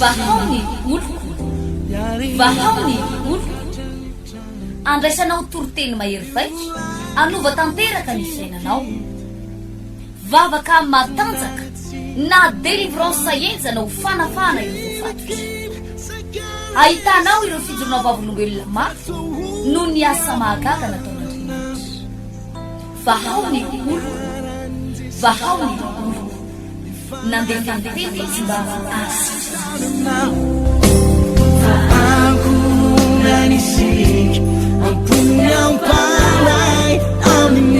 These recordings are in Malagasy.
vahaony oloko vahaony oloko andraisanao toroteny mahery vaitra anova tanteraka ny fiainanao vavaka matanjaka na délivrance enjana ho fanafana ireo fatotra ahitanao ireo fijorona vavolombelona maro no ny asa mahagaga nataon'Andriamanitra vahaony oloko vahaony oloko nandeha tanteny izy mba Nanisik ang punyang palay aming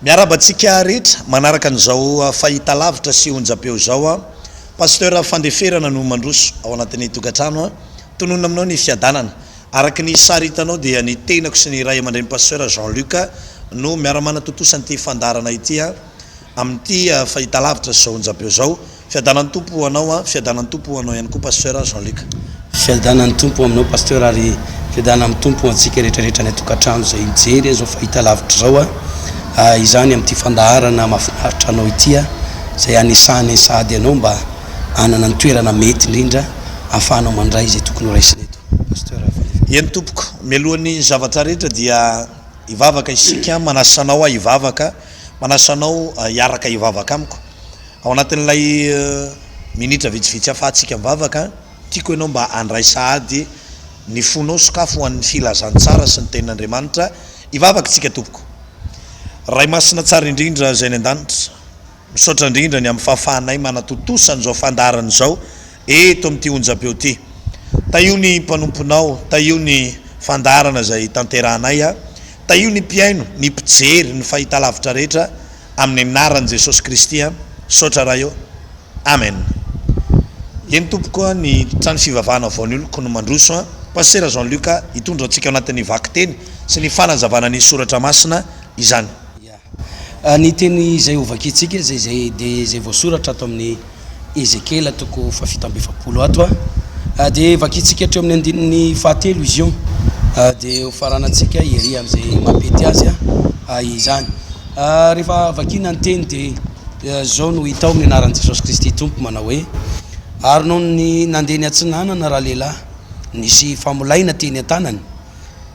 miarabatsika rehetra manaraka an'izao fahitalavitra sy onjapeo zao pasteur fandeferana no mandroso ao anatin'ny tokantrano tonona aminao ny fiadanana araka ny sary hitanao dia ny tenako sy ny ray aman-dreny pasteur Jean-Luc no miaramana totosan'ity fandarana ity amin'ity fahitalavitra sy zao onjapeo zao fiadanan'ny tompo anao fiadanan'ny tompo anao ihany koa pasteur Jean-Luc fiadanan'ny tompo aminao pasteur ary fiadana amin'ny tompo antsika rehetrarehetra ny tokantrano zay mijery zao fahitalavitra zao izany amin'ity fandaharana mahafinaritra anao ity zay anisany sady anao mba anana ny toerana mety indrindra ahafahanao mandray zay tokony ho raisina eto pasteur eny tompoko mialohan'ny zavatra rehetra dia ivavaka isika manasanao ivavaka manasanao iaraka ivavaka amiko ao anatin'ilay minitra vitsivitsy afahantsika mivavaka tiako ianao mba andray sahady ny fonao sakafo ho an'ny filazantsara sy ny tenin'Andriamanitra ivavaka tsika tompoko ray masina tsara indrindra zay ny an-danitra misaotra indrindra ny amin'ny fahafahanay manatotosany zao fandarana zao eto amin'ity onjapeo ty taio ny mpanomponao taio ny fandarana zay tanterahanay taio ny mpiaino ny mpijery ny fahitalavitra rehetra amin'ny anaran'i Jesosy Kristy saotra raha eo amen eny tompoko ny trano fivavahana vaon'ny oloko no mandroso pasteur Jean-Luc hitondra antsika anatin'ny vaky teny sy ny fanazavana ny soratra masina izany ny teny zay ovakitsika zay de zay voasoratra ato amin'ny Ezekiel toko fafitam-befapolo ato de vakitsika hateo amin'ny andininy fahatelo izy io de ho faranantsika ery am'izay mampety azy izany rehefa vakina ny teny de zao no hitao amin'ny anaran'i Jesosy Kristy tompo manao hoe ary noho ny nandeha ny atsinanana raha lehilahy nisy famolaina teny an-tanany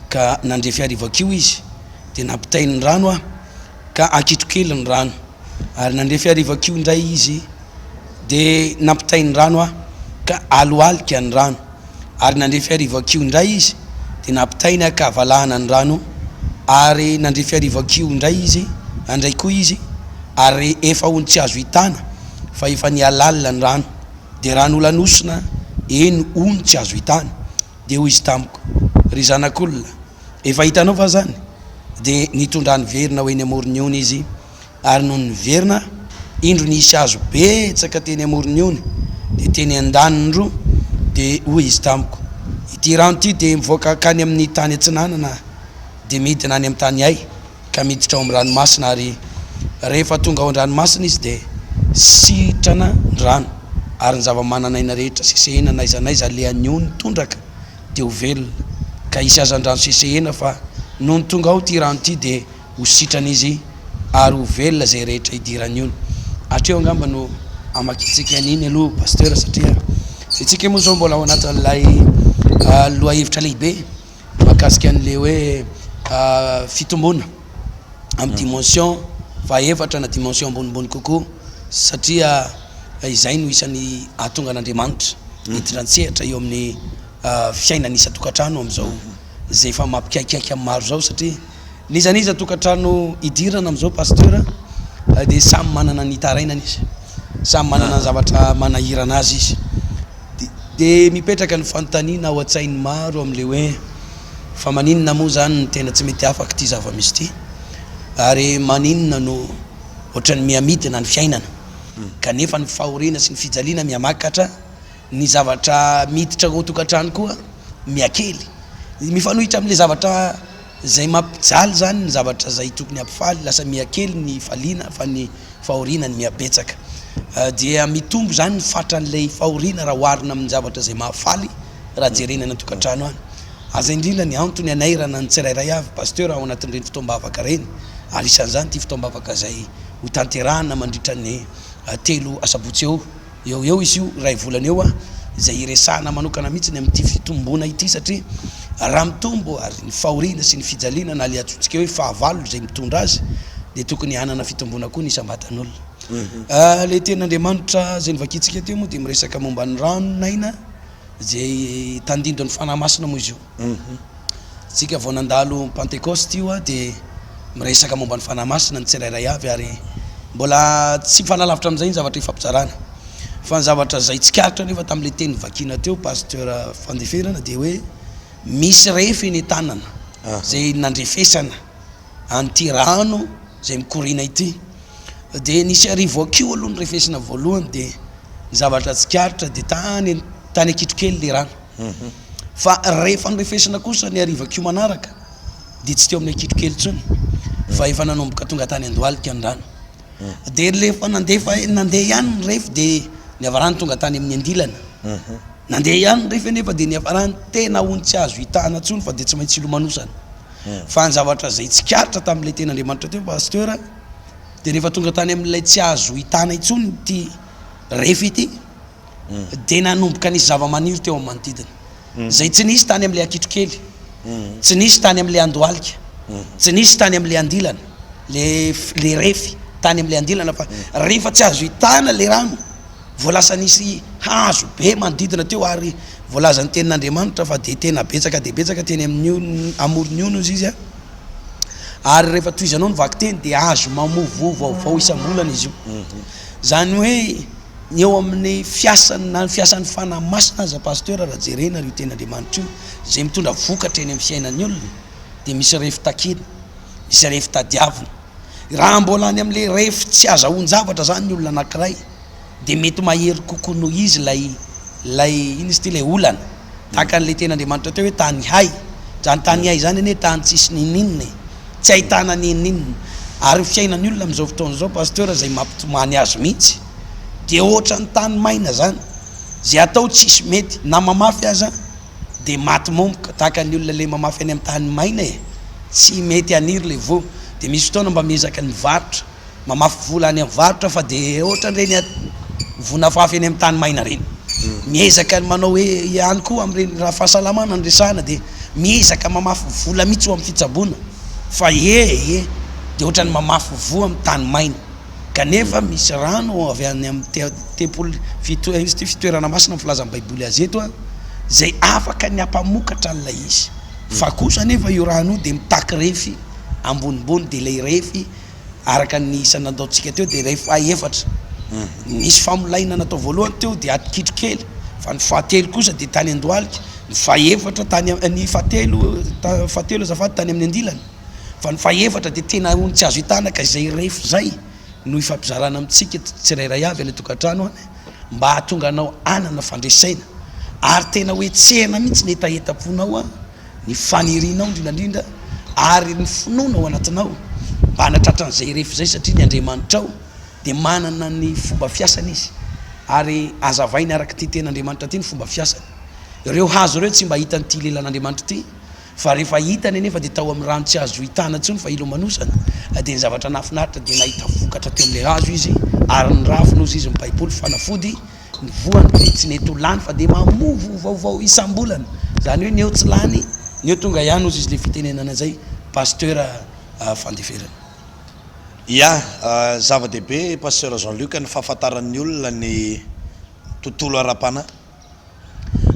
ka nandrefy arivakio izy de nampitainy rano ka ankitrokely ny rano ary nandrefy arivakio indray izy de nampitainy rano ka aloalika ny rano ary nandrefy arivakio indray izy de nampitainy akavalahana ny rano ary nandrefy arivakio indray izy andray koa izy ary efa ony tsy azo hitana fa efa nialalina ny rano de rano olanosina eny ony tsy azo hitana de hoy izy tamiko ry zanak'olona efa hitanao fa zany de nitondrany verina hoe ny amorony ony izy ary noho ny verina indro nisy azo betsaka teny amorony ony de teny an-daniny ro de hoy izy tamiko ity rano ity de mivoaka kany amin'ny tany atsinanana de midina any amin'ny tany ay ka miditra ao amin'ny ranomasina ary rehefa tonga ao an-dranomasina izy de sitrana ny rano ary ny zava-mananaina rehetra sesehena na izanaiza lehan'ny ony tondraka de ho velona ka isy azan-drano sesehena fa noho ny tonga ao ty rano ty de ho sitrana izy ary ho velona zay rehetra hidirany ony atreo angamba no amakitsika an'iny aloha pasteur satria itsika moa zao mbola ao anatin'ilay loha hevitra lehibe makasika an'le hoe fitombona amin'ny dimension faefatra na dimension ambonimbony kokoa satria izay no isan'ny ahatonga an'Andriamanitra hitrantsehatra eo amin'ny fiainana isa tokantrano am'izao zay efa mampikaikaiky amin'ny maro zao satria nizaniza tokantrano idirana am'izao pasteur de samy manana ny tarainana izy samy manana ny zavatra manahirana azy izy de mipetraka ny fanontaniana ao an-tsainy maro am'le hoe fa maninona moa zany ny tena tsy mety afaka ty zava-misy ty ary maninona no ohatrany miamidina ny fiainana kanefa ny fahoriana sy ny fijaliana miamakatra ny zavatra miditra ao tokantrano koa miakely mifanohitra am'le zavatra zay mampijaly zany ny zavatra zay tokony ampifaly lasa miakely ny faliana fa ny fahoriana ny miabetsaka dia mitombo zany ny fatran'ilay fahoriana raha oharina amin'ny zavatra zay mahafaly raha jerenana tokantrano any aza indrindra ny antony anairana ny tsirairay avy pasteur ao anatin'ireny fotoam-bavaka reny ary isan'izany ty fotoam-bavaka zay ho tanterahana mandritra ny telo asabotsy eo izy io ray volana eo zay iresahana manokana mihitsy ny amin'ity fitombona ity satria raha mitombo ary ny fahoriana sy ny fijaliana na le atsotsika hoe fahavalo zay mitondra azy de tokony hanana fitombona koa ny isambatan'olona le ten'Andriamanitra zay nivakitsika teo moa de miresaka momba ny ranonaina zay tandindon'ny fanamasina moa izy io tsika vao nandalo pentecoste io de miresaka momba ny fanamasina ny tsirairay avy ary mbola tsy fanalavitra am'izay ny zavatra ifampizarana fa ny zavatra zay tsikaritra nefa tam'le teny vakina teo pasteur fandeferana de hoe misy refy ny tanana zay nandrefesana anty rano zay mikorina ity de nisy arivo akio aloha ny refesana voalohany de ny zavatra tsikaritra de tany akitrokely le rano fa rehefa nyrefesana kosa ny arivo akio manaraka de tsy teo amin'ny akitrokely tsony fa efa nanomboka tonga tany Andohalika ny rano de lefa nandeha ihany ny refy de ny avarany tonga tany amin'ny Andilana nandeha ihany ny refy nefa de ny avarany tena ony tsy azo hitana tsony fa de tsy maintsy ilomanosana fa ny zavatra zay tsikaritra tam'le ten'Andriamanitra teo pasteur de rehefa tonga tany amin'ilay tsy azo hitana itsony ty refy ity de nanomboka nisy zava-maniry teo amin'ny manodidina zay tsy nisy tany amin'le akitrokely tsy nisy tany amin'le Andohalika tsy nisy tany amin'le Andilana le refy tany amin'le Andilana fa rehefa tsy azo hitana le rano voalasa nisy hazo be manodidina teo ary voalaza ny tenin'Andriamanitra fa de tena betsaka de betsaka teny amin'ny amoron'iono izy izy ary rehefa toizanao nivaky teny de azo mamovo vaovao isambolana izy io zany hoe ny eo amin'ny fiasan'ny fanamasina aza pasteur raha jerena ry ten'Andriamanitra io zay mitondra vokatra eny amin'ny fiainan'ny olona de misy refy takina misy refy tadiavina raha mbola any am'le refy tsy azahoan-javatra zany ny olona anankiray de mety mahery kokoa noho izy lay ino izy ty lay olana tahaka an'le ten'Andriamanitra teo hoe tany hay zany tany hay zany ane tany tsisy nininina tsy ahitana nininina ary fiainan'ny olona am'izao fotoana zao pasteur zay mampitomany azy mihitsy de ohatra ny tany maina zany zay atao tsisy mety na mamafy aza de maty momboka tahaka ny olona le mamafy any amin'ny tany maina tsy mety aniry le vo de misy fotoana mba miezaka ny varotra mamafy vola any amin'ny varotra fa de ohatra nreny vonafafy any amin'ny tany maina reny miezaka manao hoe ihany koa am'ireny raha fahasalamana ny resahana de miezaka mamafy vola mihitsy ho amin'ny fitsaboana fa de ohatra ny mamafy vo amin'ny tany maina kanefa misy rano avy any amin'ny tempoly fitoerana masina filazan'ny baiboly azy eto zay afaka ny ampamokatra an'ilay izy fa kosa nefa io rano io de mitaky refy ambonimbony de lay refy araka ny isan'andaontsika teo de rehefa efatra nisy famolaina natao voalohany teo de atikitrokely fa ny fahatelo kosa de tany Andohalika ny fahaefatra ny fahatelo azafady tany amin'ny Andilana fa ny fahaefatra de tena ony tsy azo hitanaka zay refy zay no ifampizarana amitsika tsirairay avy any tokantrano any mba hahatonga anao anana fandresaina ary tena hoe tsena mihitsy ny etaetaponao ny fanirinao indrindrandrindra ary ny finoana ao anatinao mba hanatratranyzay refy zay satria ny Andriamanitra ao de manana ny fomba fiasana izy ary azavainy araka ty ten'Andriamanitra ty ny fomba fiasana ireo hazo ireo tsy mba hitan'ity lelan'Andriamanitra ty fa rehefa hitany nefa de tao amin'ny rano tsy azo hitana tsony fa ilomanosana de ny zavatra nafinaritra de nahita vokatra teo am'le hazo izy ary ny rafinozy izy mibaiboly fanafody ny voany de tsy nety ho lany fa de mamovo vaovao isambolana zany hoe ny eo tsy lany ny eo tonga ihany ozy izy le fitenenana zay pasteur fandeferana zava-dehibe pasteur Jean-Luc ny fahafantaran'ny olona ny tontolo ara-pana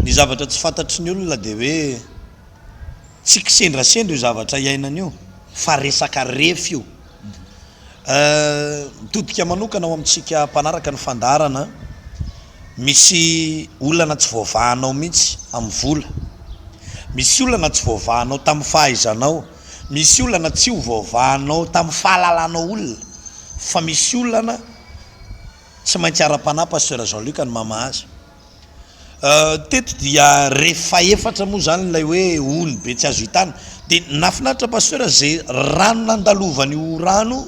ny zavatra tsy fantatry ny olona de hoe tsy kisendrasendra io zavatra iainana io fa resaka refy io mitodika manokana ao amintsika mpanaraka ny fandarana misy olana tsy voavahanao mihitsy amin'ny vola misy olana tsy voavahanao tamin'ny fahaizanao misy olana tsy ho voavahanao tamin'ny fahalalanao olona fa misy olana tsy maintsy ara-panahy pasteur Jean-Luc ny mamahazy teto dia rehefa efatra moa zany lay hoe ony be tsy azo hitana de nafinaritra pasteur zay rano nandalovany io rano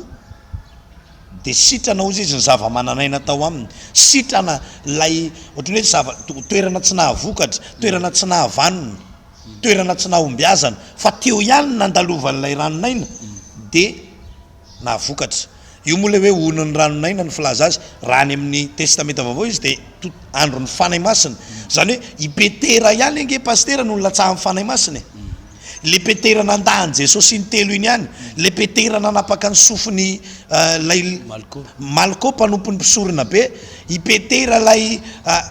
de sitrana ozy izy ny zava-mananaina tao aminy sitrana lay ohatrany hoe toerana tsy nahavokatra toerana tsy nahavanona toerana tsy nahombiazana fa teo ihany nandalovan'ilay ranonaina de nahavokatra. Io moa le hoe onon'ny ranonaina ny filaza azy raha any amin'ny testamenta vaovao izy de andro ny fanahy masina, zany hoe ipetera ihany ange pastera no latsaha amin'ny fanahy masina. Le petera nandahan Jesosy ny telo iny ihany, le petera nanapaka ny sofiny lay Malko mpanompon'ny mpisorona be, ipetera lay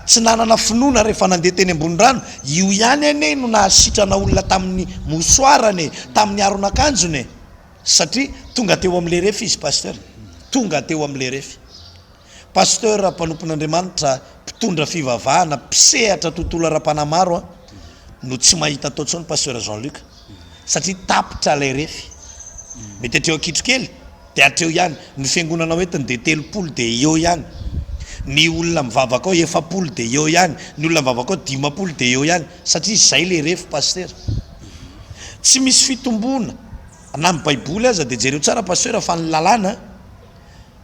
tsy nanana finoana rehefa nandeha teny ambony rano, io ihany ane no nahasitrana olona tamin'ny mosoarane, tamin'ny aron'akanjone, satria tonga teo am'le refy izy pasteur, tonga teo am'le refy. Pasteur mpanompon'Andriamanitra, mpitondra fivavahana, mpisehatra tontolo ara-panahy maro no tsy mahita tao tsony pasteur Jean-Luc, satria tapitra lay refy. Mety atreo akitro kely de atreo ihany, ny fiangonana hoetiny de 3 de eo ihany, ny olona mivavaka ao 7 de eo ihany, ny olona mivavaka ao 5 de eo ihany, satria zay le refy pasteur. Tsy misy fitombona na amin'ny baiboly aza de jereo tsara pasteur fa ny lalàna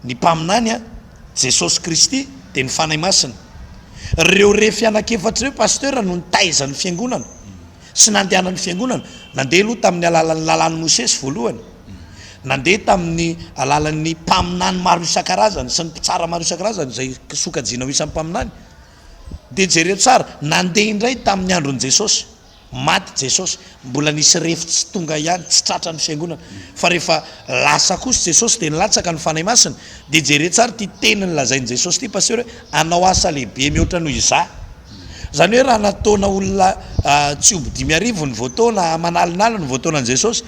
ny mpaminany Jesosy Kristy de ny fanahy masina. Reo refy anakefatra reo pasteur no nitaizan'ny fiangonana sy nandehanan'ny fiangonana. Nandeha aloha tamin'ny alalan'ny lalàn'ny Mosesy voalohany, nandeha tamin'ny alalan'ny mpaminany maro isan-karazany sy ny mpitsara maro isan-karazany zay sokajiana ho isan'ny mpaminany. De jereo tsara nandeha indray tamin'ny andron'i Jesosy, maty Jesosy, mbola nisy refy tsy tonga ihany, tsy tratra ny fiangonana. Fa rehefa lasa kosa Jesosy de nilatsaka ny fanahy masina, de jereo tsara ty teniny lazainy Jesosy ty pasteur hoe anao asa lehibe mihoatra noho iza. Zany hoe raha nataona olona tsy omby 5 arivo ny voataona, manalinala ny voataonan'i Jesosy,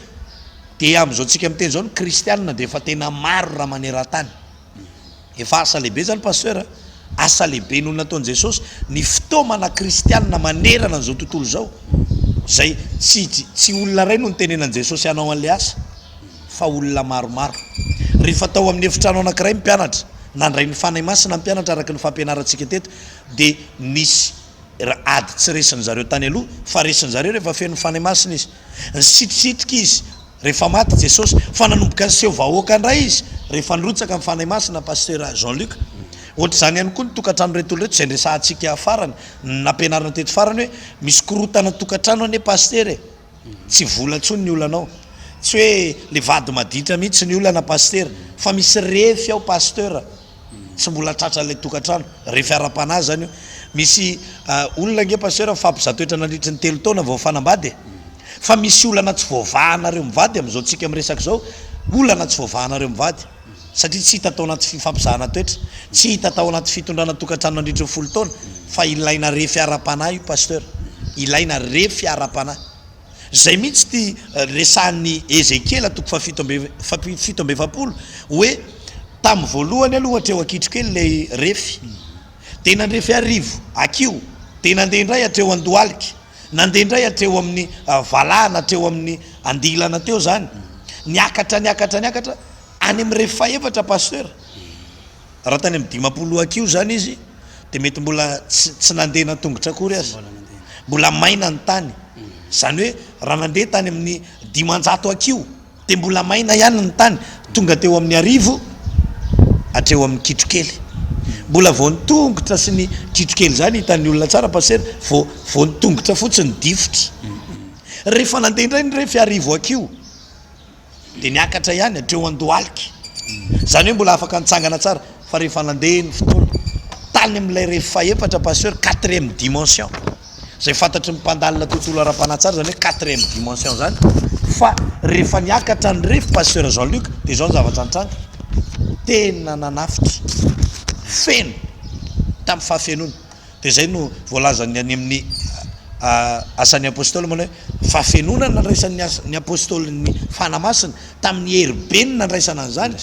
de am'izao tsika miteny zao ny kristianina de efa tena maro raha maneran-tany. Efa asa lehibe zany pasteur, asa lehibe no nataon'i Jesosy, ny fitaomana kristianina manerana an'izao tontolo zao. Zay tsy olona ray no nitenenan'i Jesosy hanao an'le asa, fa olona maromaro. Rehefa tao amin'ny efitrano anankiray mpianatra, nandray ny fanahy masina mpianatra araka ny fampianarantsika teto, de nisy ady tsy resiny zareo tany aloha fa resiny zareo rehefa feno fanahy masina izy. Nisitrisitrika izy rehefa maty Jesosy, fa nanomboka seho vahoaka indray izy rehefa nirotsaka ny fanahy masina pasteur Jean-Luc. Ohatra zany ihany koa ny tokantrano reto reto zay nresahantsika farany, nampianarana teto farany hoe misy korotana tokantrano ane pasteur e, tsy vola tsony ny olanao, tsy hoe le vady maditra mihitsy ny olana pasteur, fa misy refy ao pasteur, tsy mbola tratra le tokantrano, refy ara-panahy zany io. Misy olona nge pasteur fampizatoetra nandritra ny 3 taona vao fanambady, fa misy olana tsy voavahanareo mivady am'izao tsika miresaka zao, olana tsy voavahanareo mivady, satria tsy hita tao anaty fifampizahana toetra, tsy hita tao anaty fitondrana tokantrano nandritra 10 taona, fa ilaina refy ara-panahy io pasteur, ilaina refy ara-panahy. Zay mihitsy ty resahan'ny Ezekiela toko 7:7 hoe tamin'ny voalohany aloha atreo akitro kely le refy, de nandrefy arivo akio, de nandeha indray atreo Andohaliky, nandeha indray atreo amin'ny Valahana, atreo amin'ny Andilana teo zany, niakatra any amin'ny refy faefatra pasteur. Raha tany amin'ny 50 akio zany izy de mety mbola tsy nandeha natongotra akory azy, mbola maina ny tany. Zany hoe raha nandeha tany amin'ny 500 akio de mbola maina ihany ny tany, tonga teo amin'ny arivo atreo amin'ny kitrokely, mbola vao nitongotra sy ny kitrokely zany hitan'ny olona tsara pasteur, vao nitongotra fotsiny difotra. Rehefa nandeha indray ny refy arivo akio de niakatra ihany atreo Andohaliky, zany hoe mbola afaka nitsangana tsara. Fa rehefa nandeha ny fotoana tany amin'ilay refy faefatra pasteur, 4e dimension, zay fantatry ny mpandalina tontolo ara-panahy tsara zany hoe 4e dimension zany. Fa rehefa niakatra ny refy pasteur Jean-Luc de zao ny zavatra nitranga, tena nanafitra feno tamin'ny fahafenona. De zay no voalazany any amin'ny asan'ny apôstôly mana hoe fahafenona nandraisan'ny apôstôly ny fanahy masina tamin'ny hery ny nandraisana an'izany,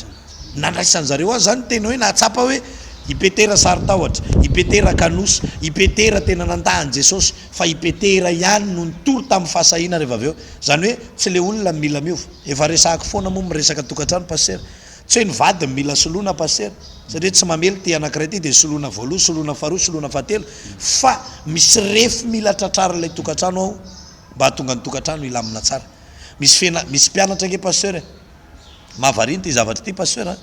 nandraisany zareo azy zany tena hoe nahatsapa hoe ipetera saritahotra, ipetera kanosy, ipetera tena nandahan'i Jesosy, fa ipetera ihany no nitory tamin'ny fahasahina rehefa avy eo. Zany hoe tsy le olona mila miova, efa resahako foana moa miresaka tokantrano pasteur, tsy hoe ny vady mila soloana pasteur, satria tsy mamely ty anankiray ty de soloana voaloha, soloana faharoa, soloana fahatelo, fa misy refy mila tratrara ilay tokantrano ao mba hatonga ny tokantrano ilamina tsara. Misy mpianatra nge pasteur mahavariny ty zavatra ty pasteur,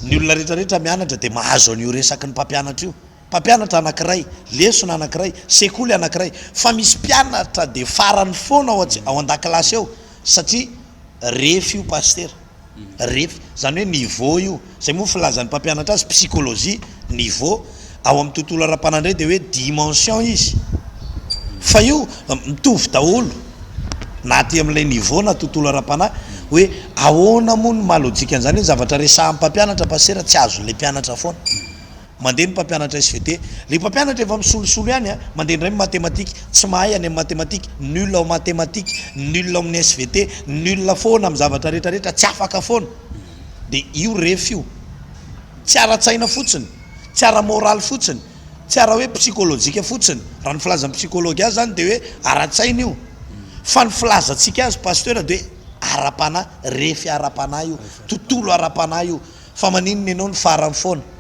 ny olona rehetrarehetra mianatra de mahazo an'io resaky ny mpampianatra io, mpampianatra anankiray, lesona anankiray, sekoly anankiray, fa misy mpianatra de farany foana ao an-dakilasy eo satria refy io paster, refy zany hoe niveau io zay moa filazan'ny mpampianatra azy psychologie niveau ao amin'ny tontolo ara-panandray de hoe dimension izy fa io mitovy daholo na aty amin'ilay niveau na tontolo ara-panahy hoe ahoana moa ny mahalojika an'izany hoe zavatra resahan'ny mpampianatra pasera tsy azon'le mpianatra foana mandeha ny mpampianatra SVT le mpampianatra efa misolosolo ihany a mandeha ndray matematika tsy mahay any amin'ny matematika nul ao matematika nul amin'ny SVT nul foana amin'ny zavatra rehetrarehetra tsy afaka foana de io refy io tsy ara-tsaina fotsiny tsy ara-moraly fotsiny tsy ara hoe psycholojika fotsiny raha ny filazan'ny psychologue azy zany de hoe ara-tsaina io fa ny filazantsika azy pasteur de hoe ara-panahy refy ara-panahy io tontolo ara-panahy io fa maninona ianao ny farany foana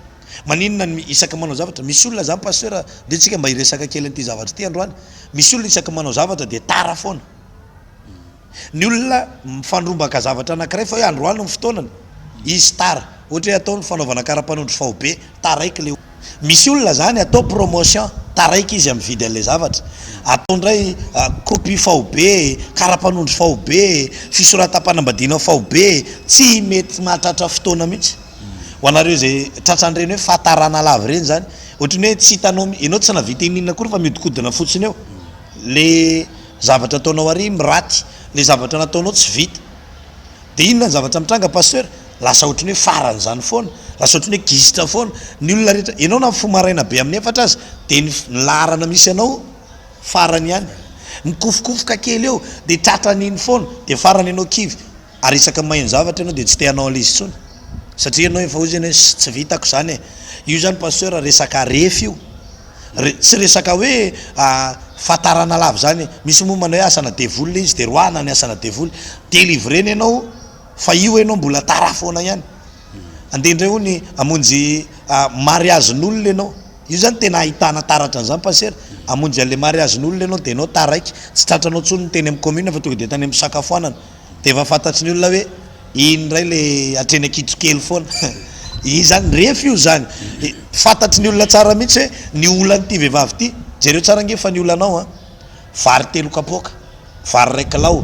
maninona ny isaka manao zavatra misy olona zany pasteur de tsika mba iresaka kely an'ity zavatra ty androany misy olona isaka manao zavatra de tara foana ny olona mifandrombaka zavatra anankiray fa hoe androany ny fotoanany izy tara ohatra hoe ataony fanaovana karapanondro fahobe taraiky le misy olona zany atao promotion taraiky izy amin'ny vidy an'le zavatra atao ndray copie fahobe karapanondro fahobe fisoratam-panambadiana fahobe tsy mety mahatratra fotoana mihitsy ho anareo zay tratran'ireny hoe fahatarana lava reny zany ohatrany hoe tsy hitanao ianao tsy navita ininona kory fa miodikodina fotsiny eo le zavatra ataonao ary miraty le zavatra nataonao tsy vita de inona ny zavatra mitranga pasteur lasa ohatrany hoe farany zany foana lasa ohatrany hoe gizitra foana ny olona rehetra ianao na fomaraina be amin'ny efatra azy de ny larana misy anao farany ihany mikofokofoka kely eo de tratran'iny foana de farany ianao kivy ary isaka maheno zavatra ianao de tsy te hanao an'izy tsony satria ianao efa ozy eny hoe tsy vitako zany e io zany pasteur resaka refy io tsy resaka hoe fatarana lava zany misy mombana hoe asana devoly izy de roana ny asana devoly délivreny ianao fa io ianao mbola tara foana ihany andendray ho ny amonjy mariage n'olona ianao io zany tena ahitana taratra an'izany pasteur amonjy an'le mariage n'olona ianao de ianao taraiky tsy tratranao tsony ny teny amin'ny commune fa tonga de tany amin'ny fisakafoanana de efa fantatry ny olona hoe iny ndray le atreny akitsokely foana i zany refy io zany fantatry ny olona tsara mihitsy hoe ny olan'ity vehivavy ty jereo tsara nge fa ny olanao a vary telo kapoaka vary raiky lao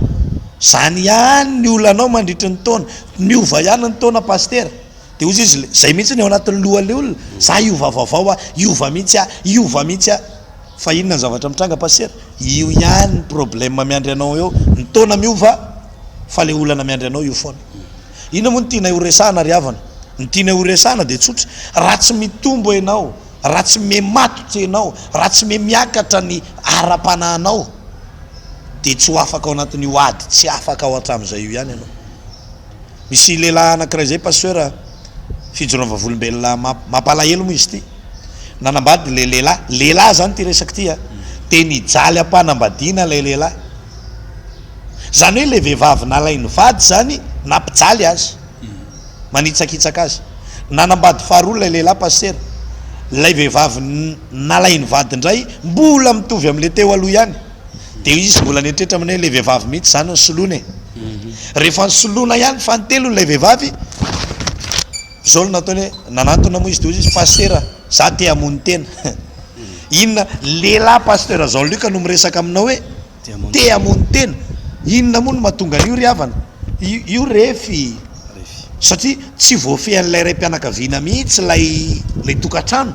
zany ihany ny olanao mandritry ny taona miova ihany ny taona pasteur de ozy izy zay mihitsy ny ao anatin'ny lohan'le olona za iova vaovao a iova mihitsy a iova mihitsy a fa inona ny zavatra mitranga pasteur io ihany ny problème miandry anao eo ny taona miova fa le olana miandry anao io foana ina moa ny tiana horesahana ry havana ny tiana horesahana de tsotra raha tsy mitombo ianao raha tsy mematotra ianao raha tsy memiakatra ny ara-panahinao de tsy ho afaka ao anatin'ny oady tsy afaka ao hatramin'izay io ihany ianao misy lehilahy anankiray zay pasteur fijoroana vavolombelona mampalahelo moa izy ty nanambady le lehilahy zany ty resaky ty a de nijaly ampanambadiana le lehilahy zany hoe le vehivavy nalainy vady zany nampijaly azy manitsakitsaka azy nanambady faharoa lay lehilahy pasteur lay vehivavy nalainy vady indray mbola mitovy am'le teo aloha ihany de izy mbola nieritreritra aminy hoe le vehivavy mihitsy zany ny solona e rehefa ny solona ihany fantelo lay vehivavy zao lo nataony hoe nanantona moa izy de ozy izy pasteur za te hamony tena inona lehilahy pasteur Jean-Luc no miresaka aminao hoe te hamony tena inona moa no mahatonga an'io ry havana io refy satria tsy voafehan'lay ray mpianakaviana mihitsy lay tokantrano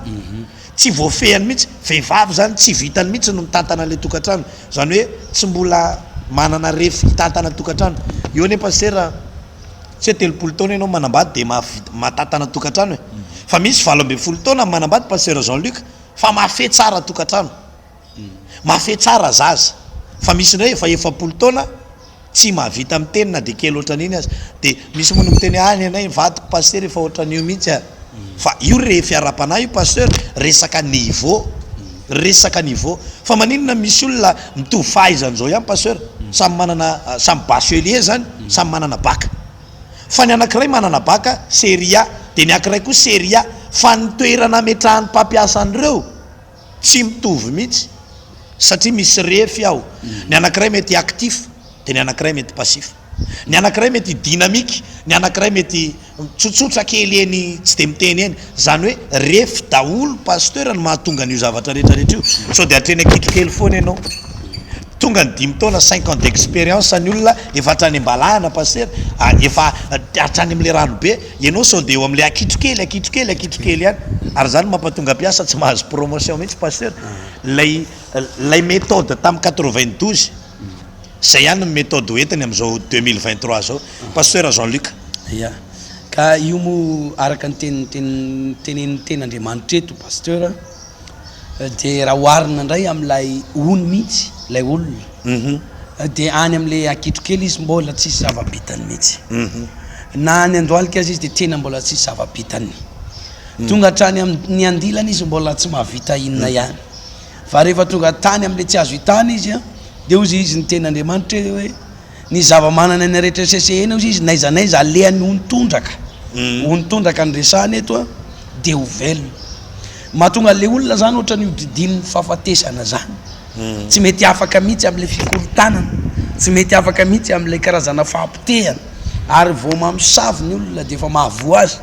tsy voafehany mihitsy vehivavy zany tsy vitany mihitsy no mitantana le tokantrano zany hoe tsy mbola manana refy hitantana tokantrano io ane pasteur tsy hoe telopolo taona ianao manambady de mahatantana tokantrano e fa misy 20 taona manambady pasteur Jean-Luc fa mafe tsara tokantrano mafe tsara zaza fa misy ndray efa 70 taona tsy mahavita mitenina de kely ohatran'iny azy de misy moa no miteny any anay vadiko pasteur efa ohatran'io mihitsy a fa io refy ara-panahy io pasteur resaka niveau fa maninona misy olona mitovy fahaizany zao ihany pasteur samy manana samy bachelier zany samy manana baka fa ny anankiray manana baka série A de ny anankiray koa série A fa ny toerana metrahan'ny mpampiasa an'ireo tsy mitovy mihitsy satria misy refy ao ny anankiray mety actif de ny anankiray mety passif ny anankiray mety dynamique ny anankiray mety tsotsotra kely eny tsy de miteny eny zany hoe refy daholo pasteur ny mahatonga an'io zavatra rehetrarehetra io sao de atreny akitrokely foana ianao tonga ny 5 taona 5 ans d'expérience ny olona efa hatrany ambalahana pasteur efa hatrany am'le rano be ianao sao de eo am'le akitrokely ihany ary zany mampatonga mpiasa tsy mahazo promotion mihitsy pasteur lay méthode tamin'ny 92 zay ihany ny méthode hoentiny am'izao 2023 zao pasteur Jean-Luc. Ya ka io mo araka ny tenen'ny ten'Andriamanitra eto pasteur de raha oharina ndray am'lay ony mihitsy lay olona de any am'le akitrokely izy mbola tsisy zava-bitany mihitsy na any Andohalika azy izy de tena mbola tsisy zava-bitany tonga hatrany amin'ny andilana izy mbola tsy mahavita inona ihany fa rehefa tonga tany am'le tsy azo hitany izy de ozy izy ny ten'Andriamanitra hoe ny zava-manana ny rehetra sesehena ozy izy naizanaiza aleany onitondraka onitondraka ny resahany eto de ho velona mahatonga le olona zany ohatra ny hodidin'ny fahafatesana zany tsy mety afaka mihitsy am'le fikorotanana tsy mety afaka mihitsy am'le karazana fahampitehana ary vao mamosavy ny olona de efa mahavoa azy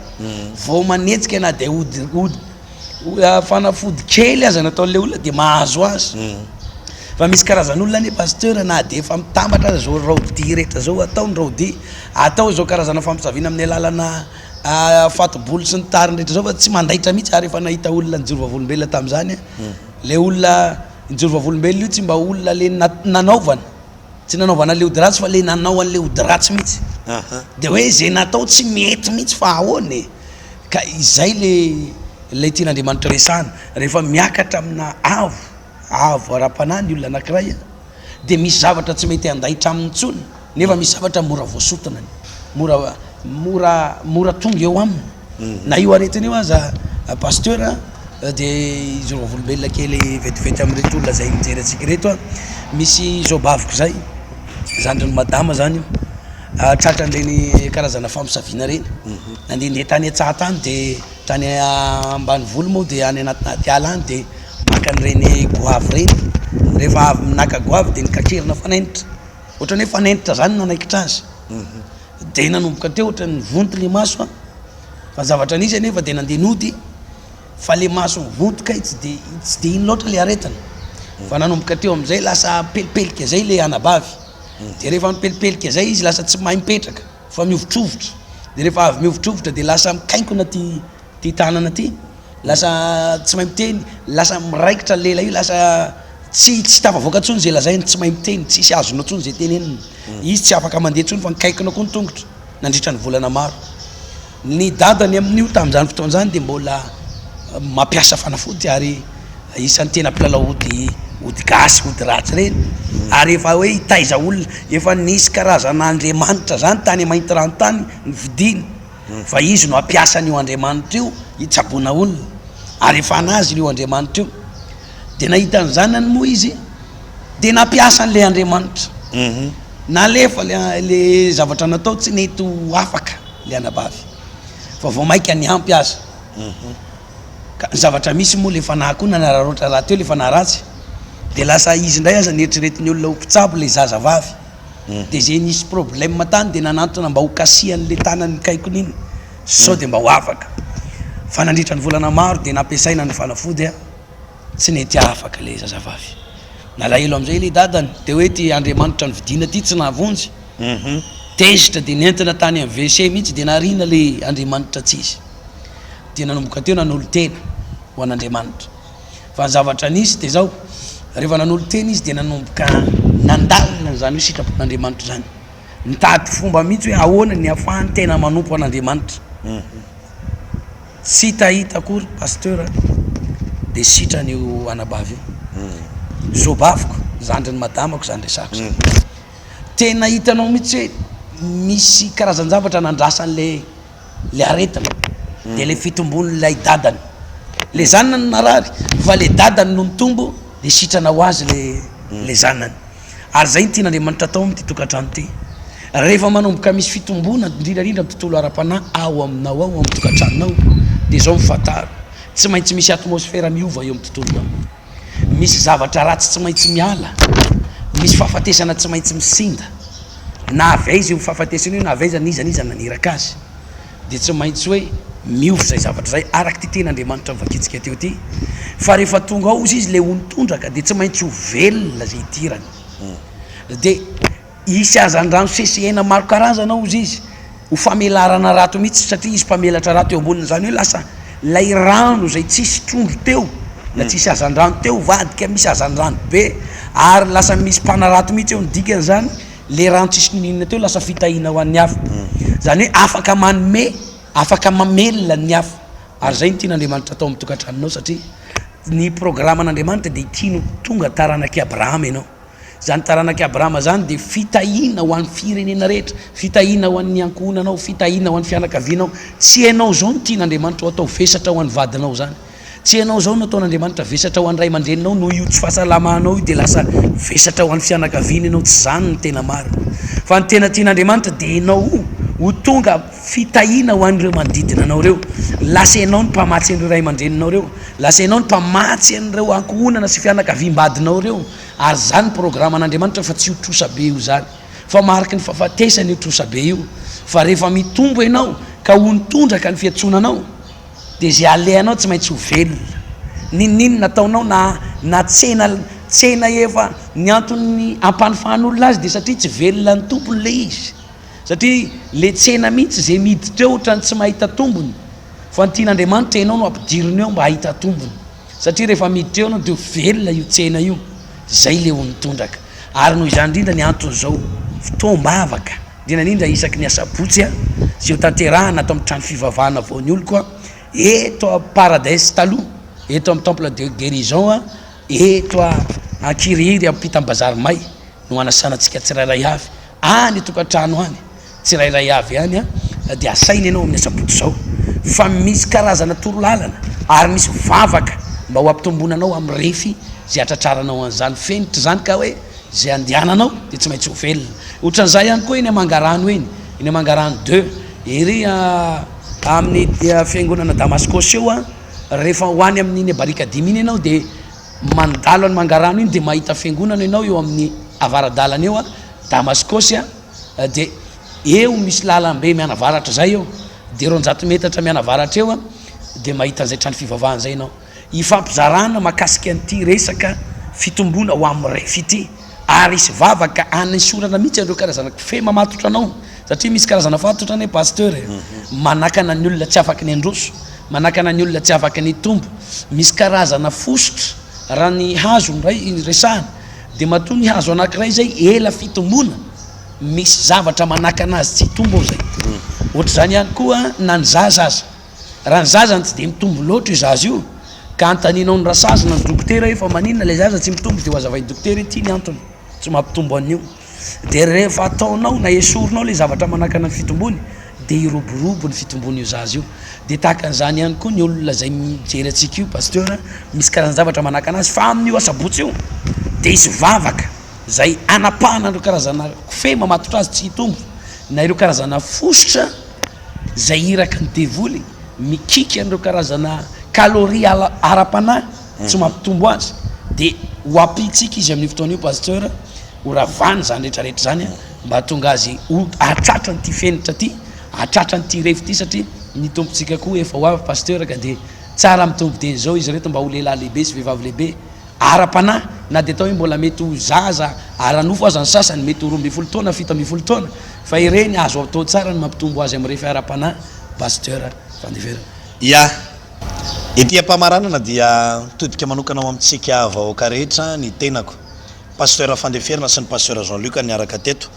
vao manetsika na de fanafody kely aza nataon'le olona de mahazo azy fa misy karazan'olona ny pasteur na de efa mitambatra azy zao raodi rehetra zao ataony raodi atao zao karazana fampisaviana amin'ny alalana fatobolo sy ny tariny rehetra zao fa tsy mandaitra mihitsy ary efa nahita olona ny jorovavolombelona tam'izany le olona ny jorovavolombelona io tsy mba olona le nanaovana tsy nanaovana le ody ratsy fa le nanao an'le ody ratsy mihitsy de hoe zay natao tsy mety mihitsy fa ahoany ka izay le tian'Andriamanitra resahana rehefa miakatra amina avo ara-panahy ny olona anankiray de misy zavatra tsy mety andaitra amin'ny tsony nefa misy zavatra mora voasotana mora tonga eo aminy na io aretiny io aza pasteur de izy rovavolombelona kely vetivety am'reto olona zay mijery atsika reto misy zao baviko zay zandriny madama zany io tratra an'ireny karazana fampisaviana reny nandehandeha tany atsaha tany de tany ambany volo moa de any anatinaty ala any de maka an'ireny goavy reny rehefa avy minaka goavy de nikakerina fanainitra ohatrany hoe fanainitra zany nanaikitra azy de nanomboka teo ohatrany vonto le maso fa zavatra nisy anefa de nandeha nody fa le maso vontoka tsy de ino loatra le aretana fa nanomboka teo am'izay lasa pelipelika zay le anabavy de rehefa mipelipelika zay izy lasa tsy mahay mipetraka fa miovitrovotra de rehefa avy miovitrovotra de lasa mikaikona ty tanana ty lasa tsy mahay miteny lasa miraikitra lela io lasa tsy tafavoaka tsony zay lazainy tsy mahay miteny tsisy azonao tsony zay teneniny izy tsy afaka mandeha tsony fa nikaikona koa ny tongotra nandritra ny volana maro ny dadany amin'io tam'izany fotoan'izany de mbola mampiasa fanafody ary isan'ny tena mpilalao ody gasy ody ratsy reny ary efa hoe hitaiza olona efa nisy karazana Andriamanitra zany tany mainty rano tany ny vidiny fa izy no ampiasany io Andriamanitra io hitsabona olona ary efa anazy io Andriamanitra io de nahita an'izany moa izy de nampiasa an'le Andriamanitra nalefa le zavatra natao tsy nety ho afaka le anabavy fa vao maika ny ampy azy ka zavatra misy moa le fanahy koa nanararoatra raha teo le fanahy ratsy de lasa izy ndray aza nieritreretiny olona ho mpitsabo le zazavavy de zay nisy problème tany de nanantona mba ho kasihan'le tanany kaikony iny sao de mba ho afaka fa nandritra ny volana maro de nampiasaina ny fanafody tsy nety afaka le zazavavy nalahelo am'izay le dadany de hoe ty Andriamanitra ny vidina ty tsy navonjy tezitra de nentina tany amin'ny WC mihitsy de narina le Andriamanitra tsy izy de nanomboka teo nanolo tena ho an'Andriamanitra fa ny zavatra nisy de zao rehefa nanolo tena izy de nanomboka nandalina zany hoe sitrapon'Andriamanitra zany nitady fomba mihitsy hoe ahoana ny ahafahany tena manompo an'Andriamanitra tsy tahita akory pasteur de sitran'io anabavy io zao baviko zandriny madamako zany resako zany tena hitanao mihitsy hoe misy karazan-javatra nandrasan'le aretana de le fitombon'lay dadany le zanany narary fa le dadany no mitombo de sitrana ho azy le zanany ary zay ny tian'Andriamanitra atao am'ty tokantrano ty rehefa manomboka misy fitombona indrindrarindra amin'ny tontolo ara-panahy ao aminao ao amin'ny tokantranonao de zao mifantaro tsy maintsy misy atmosfera miova eo amin'ny tontolonao misy zavatra ratsy tsy maintsy miala misy fahafatesana tsy maintsy misinda na avy aiza io fahafatesana io na avy aiza nizanizana naniraka azy de tsy maintsy hoe miova zay zavatra zay araky ty ten'andriamanitra mivakitsika teo ty fa rehefa tonga ao izy le onitondraka de tsy maintsy ho velona zay tirany de isy azandrano sesehena maro karazana ao izy ho famelarana rato mihitsy satria izy mpamelatra rato eo amboniny zany hoe lasa lay rano zay tsisy trondro teo na tsisy azandrano teo vadika misy azandrano be ary lasa misy mpanarato mihitsy eo nydikany zany le rano tsisy ninona teo lasa fitahina ho an'ny hafa zany hoe afaka manome afaka mamelona ny hafa ary zay ny tian'andriamanitra atao mitokantranonao satria ny programme an'andriamanitra de tiano tonga taranaky Abrahama ianao zany taranaky Abrahama zany de fitahina ho an'ny firenena rehetra fitahina ho an'ny ankohonanao fitahina ho an'ny fianakavianao tsy hainao zao ny tian'andriamanitra atao vesatra ho an'ny vadinao zany tsy hainao zao no ataon'andriamanitra vesatra ho an'ny ray aman-dreninao no io tsy fahasalamanao io de lasa vesatra ho an'ny fianakaviana ianao tsy zany ny tena marina fa ny tena tian'andriamanitra de ianao ho tonga fitahina ho an'ireo manodidina anao reo lasa ianao ny mpamatsy an'ireo ray aman-dreninao reo lasa ianao ny mpamatsy an'ireo ankohonana sy fianakaviam-badinao reo ary zany programme an'andriamanitra fa tsy ho trosabe io zany fa mariky ny fahafatesany io trosabe io fa rehefa mitombo ianao ka ho nitondraka ny fiantsonanao de zay alehanao tsy maintsy ho velona ninninona nataonao na tsena efa ny antony ampanofan'olona azy de satria tsy velona ny tompony le izy satria le tsena mihitsy zay miditra eo ohatrany tsy mahita tombony fa ny tian'andriamanitra ianao no ampidiriny eo mba hahita tombony satria rehefa miditra eo anao de velona io tsena io zay le ho nitondraka ary noho izany indrindra ny antony zao fotoam-bavaka indrindrandrindra isaky ny asabotsy a zay ho tanterahana atao amin'ny trano fivavahana vaony olo koa eto a paradise taloha eto amin'ny temple de guérison a eto a kiriry ampita amin'ny bazary may no anasanatsika tsirairay avy any tokantrano any tsirairay avy any a de asaina ianao amin'ny asabotsy zao fa misy karazana torolalana ary misy vavaka mba ho ampitombonanao amin'ny refy zay atratraranao an'izany fenitra zany ka hoe zay andiananao de tsy maintsy ho velona ohatran'izay ihany koa eny amangarano eny amangarano 2 ery amin'ny fiangonana Damascos eo a rehefa hoany amin'iny barika dimy iny ianao de mandalo any mangarano iny de mahita fiangonana ianao eo amin'ny avaradalana eo a Damascos a de eo misy lalambe mianavaratra zay eo de 200 metatra mianavaratra eo a de mahita an'izay trano fivavahana zay ianao ifampizarana makasika an'ity resaka fitombona ho amin'ny refy ity ary isy vavaka anysorana mihitsy andreo karazana fe mamatotra anao satria misy karazana fatotra ny pasteur manakana ny olona tsy afaky ny androso manakana ny olona tsy afaky ny tombo misy karazana fosotra raha ny hazo ray resahana de matoa ny hazo anankiray zay ela fitombona misy zavatra manakana azy tsy tombo ao zay ohatra zany ihany koa na ny zaza aza raha ny zazany tsy de mitombo loatra io zaza io ka antaninao ny rasazana ny dokotera io fa maninona le zaza tsy mitombo de ho azavainy dokotera ty ny antony tsy mampitombo an'io de rehefa ataonao na esorinao le zavatra manakana ny fitombony de iroborobo ny fitombony io zaza io de tahaka an'izany ihany koa ny olona zay mijery atsika io pasteur misy karazana zavatra manakana azy fa amin'io asabotsy io de isy vavaka zay anapahana andreo karazana fe mamatotra azy tsy hitombo na ireo karazana fosotra zay iraka ny devoly mikiky andreo karazana kaloria ara-panahy tsy mampitombo azy de ho apitsika izy amin'ny fotoana io pasteur ho ravany zany rehetrarehetra zany mba tonga azy atratra nyty fenitra ty atratra nyty refy ty satria ny tompontsika koa efa ho avy pasteur ka de tsara mitombo teny zao izy reto mba ho lehilahy lehibe sy vehivavy lehibe ara-panahy na de atao hoe mbola mety ho zaza aranofo aza ny sasany mety ho 12 taona 17 taona fa ireny azo atao tsara ny mampitombo azy amin'ny refy ara-panahy pasteur fandevera ya ety ampamaranana dia todika manokana ao amintsika vahoaka rehetra ny tenako pasteur fandeferana sy ny pasteur Jean-Luc niaraka teto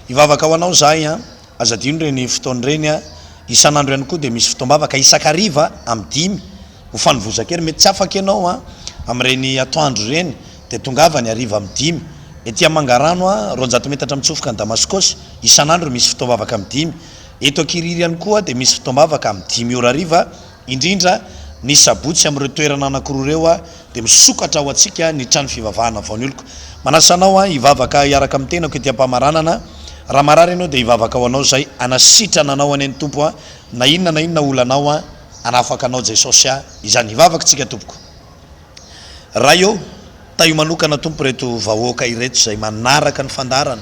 ivavaka ho anao zahay a azadino reny fotoany reny a isan'andro ihany koa de misy fotoam-bavaka isakariva amin'ny 10 ho fanovozaka ery mety tsy afaka ianao a amin'ireny atoandro reny de tongavany ariva amin'ny 10 ety amangarano a 200 metatra mitsofoka ny Damascos isan'andro misy fotoam-bavaka amin'ny 10 eto akiriry ihany koa de misy fotoam-bavaka amin'ny 10 ora ariva indrindra ny sabotsy amin'ireo toerana anankiroa reo a de misokatra ao atsika ny trano fivavahana vaony oloko manasanao a ivavaka iaraka amin'ny tenako ety ampamaranana raha marary ianao de ivavaka ho anao zay anasitrana anao any tompo a na inona olanao a anafaka anao Jesosy a izany ivavaka tsika tompoko raha eo taio manokana tompo reto vahoaka ireto zay manaraka ny fandarana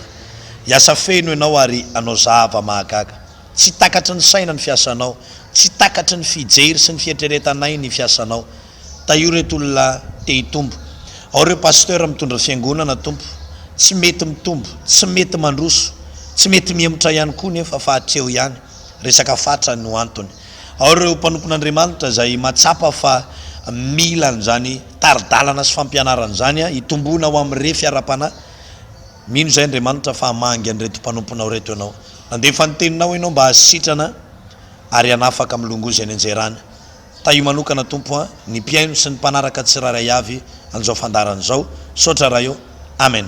iasa feno ianao ary anao zava mahagaga tsy takatry ny saina ny fiasanao, tsy takatry ny fijery sy ny fietreretanay ny fiasanao. Ta io reto olona te hitombo. Ao reo pasteur mitondra fiangonana tompo, tsy mety mitombo, tsy mety mandroso, tsy mety miemotra ihany koa nefa fahatreo ihany, resaka fatra no antony. Ao reo mpanompon'Andriamanitra izay matsapa fa mila an'izany taridalana sy fampianarana zany hitombona ao amin'ny refy ara-panahy. Mino zay Andriamanitra fa hamangy an'ireto mpanomponao reto ianao. Nandefa ny teninao ianao mba hasitrana ary hanafaka milongozy any anjerana. Ta io manokana tompo ny mpiaino sy ny mpanaraka tsiraray avy an'izao fandaran'izao. Sotra raha eo. Amen.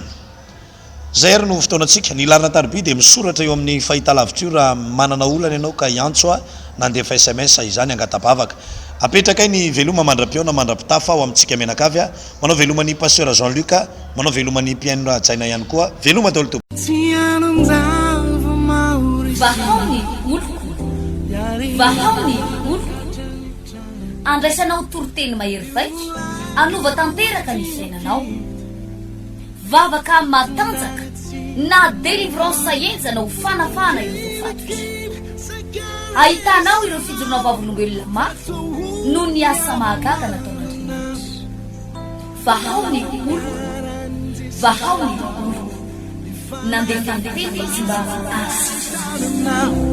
Zay ary no fotoanantsika. Ny Larina Tariby dia misoratra eo amin'ny fahitalavitra io raha manana olana ianao ka iantso nandefa SMS izany angatapavaka. Apetraka ny veloma mandra-piona mandra-pitafa ao amintsika menakavy manao velomany pasteur Jean-Luc, manao velomany mpiaino rajaina ihany koa. Veloma daholo tompo. Vahaony oloko, vahaony oloko, andraisanao toroteny mahery vaitra, anova tanteraka ny fiainanao, vavaka matanjaka na délivrance enjana ho fanafana ireo fatotra. Ahitanao ireo fijorona vavolombelona mafy no ny asa mahagaga nataon'Andriamanitra. Vahaony oloko, vahaony oloko, nandefa teny izy mba asitrana.